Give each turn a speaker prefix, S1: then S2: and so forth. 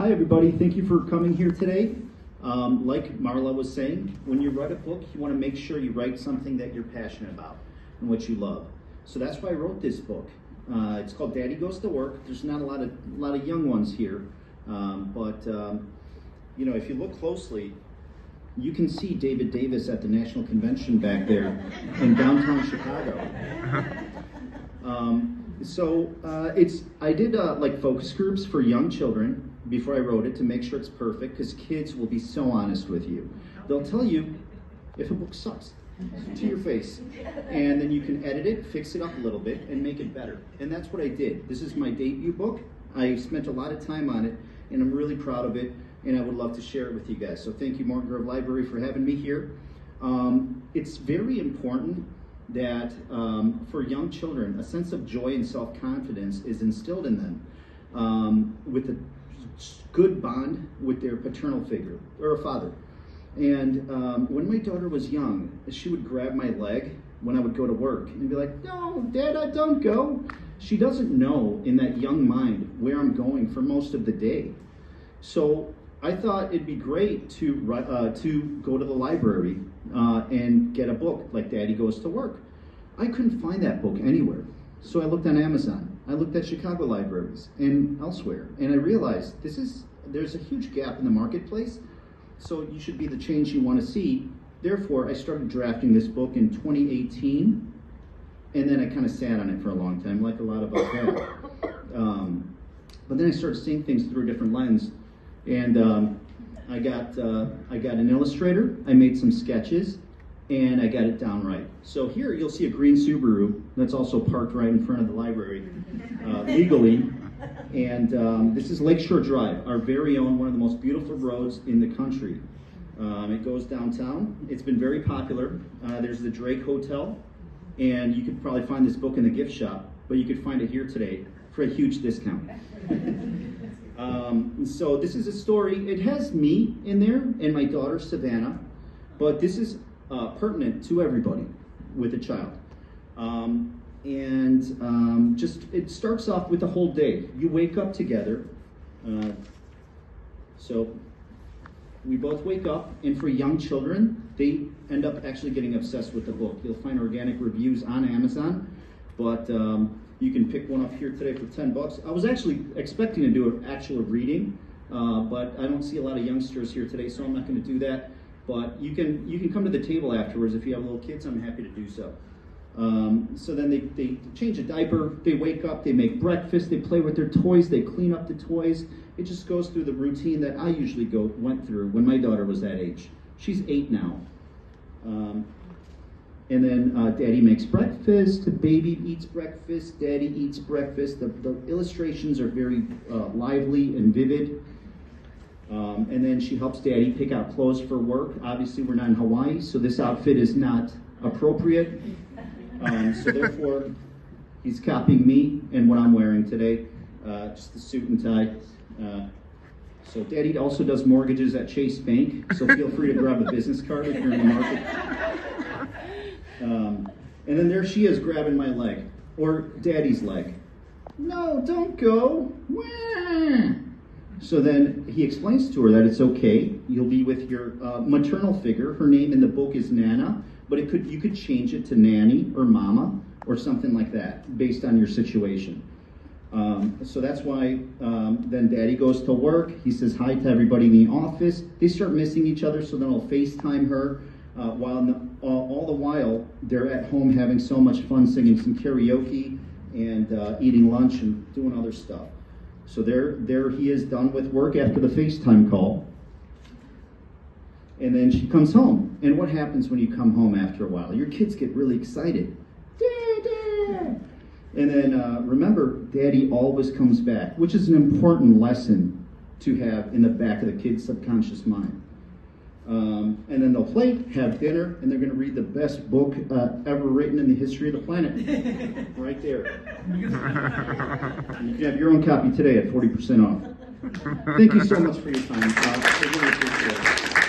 S1: Hi everybody, thank you for coming here today. Like Marla was saying, when you write a book, you want to make sure you write something that you're passionate about and what you love. So that's why I wrote this book. It's called Daddy Goes to Work. There's not a lot of young ones here, but you know, if you look closely, you can see David Davis at the National Convention back there in downtown Chicago. I did like focus groups for young children before I wrote it to make sure it's perfect, because kids will be so honest with you. They'll tell you if a book sucks to your face, and then you can edit it, fix it up a little bit, and make it better. And that's what I did. This is my debut book. I spent a lot of time on it, and I'm really proud of it, and I would love to share it with you guys. So thank you, Morton Grove Library, for having me here. It's very important that for young children, a sense of joy and self-confidence is instilled in them with a good bond with their paternal figure, or a father. And when my daughter was young, she would grab my leg when I would go to work and be like, "No, Dad, I don't go." She doesn't know in that young mind where I'm going for most of the day. So I thought it'd be great to go to the library and get a book like Daddy Goes to Work. I couldn't find that book anywhere. So I looked on Amazon. I looked at Chicago libraries and elsewhere, and I realized there's a huge gap in the marketplace, so you should be the change you want to see. Therefore, I started drafting this book in 2018, and then I kind of sat on it for a long time, like a lot of us have. But then I started seeing things through a different lens, and I got an illustrator, I made some sketches, and I got it down right. So here you'll see a green Subaru that's also parked right in front of the library legally. And this is Lakeshore Drive, our very own, one of the most beautiful roads in the country. It goes downtown. It's been very popular. There's the Drake Hotel, and you could probably find this book in the gift shop, but you could find it here today for a huge discount. So this is a story. It has me in there and my daughter Savannah, but this is pertinent to everybody with a child. It starts off with a whole day. You wake up together. So we both wake up, and for young children, they end up actually getting obsessed with the book. You'll find organic reviews on Amazon, but you can pick one up here today for $10. I was actually expecting to do an actual reading, but I don't see a lot of youngsters here today, so I'm not going to do that. But you can come to the table afterwards if you have little kids. I'm happy to do so. So then they change a diaper, they wake up, they make breakfast, they play with their toys, they clean up the toys. It just goes through the routine that I usually went through when my daughter was that age. She's 8 now. And then Daddy makes breakfast, the baby eats breakfast, Daddy eats breakfast. The illustrations are very lively and vivid. And then she helps Daddy pick out clothes for work. Obviously, we're not in Hawaii, so this outfit is not appropriate. So therefore, he's copying me and what I'm wearing today, just the suit and tie. So Daddy also does mortgages at Chase Bank, so feel free to grab a business card if you're in the market. And then there she is grabbing my leg, or Daddy's leg. "No, don't go." Wah! So then he explains to her that it's okay. You'll be with your maternal figure. Her name in the book is Nana, but you could change it to Nanny or Mama or something like that based on your situation. So that's why then Daddy goes to work. He says hi to everybody in the office. They start missing each other, so then he'll FaceTime her. All the while, they're at home having so much fun singing some karaoke and eating lunch and doing other stuff. So there he is done with work after the FaceTime call. And then she comes home. And what happens when you come home after a while? Your kids get really excited. Dad! And then remember, Daddy always comes back, which is an important lesson to have in the back of the kid's subconscious mind. And then they'll play, have dinner, and they're going to read the best book ever written in the history of the planet. Right there. And you can have your own copy today at 40% off. Thank you so much for your time. I really appreciate it.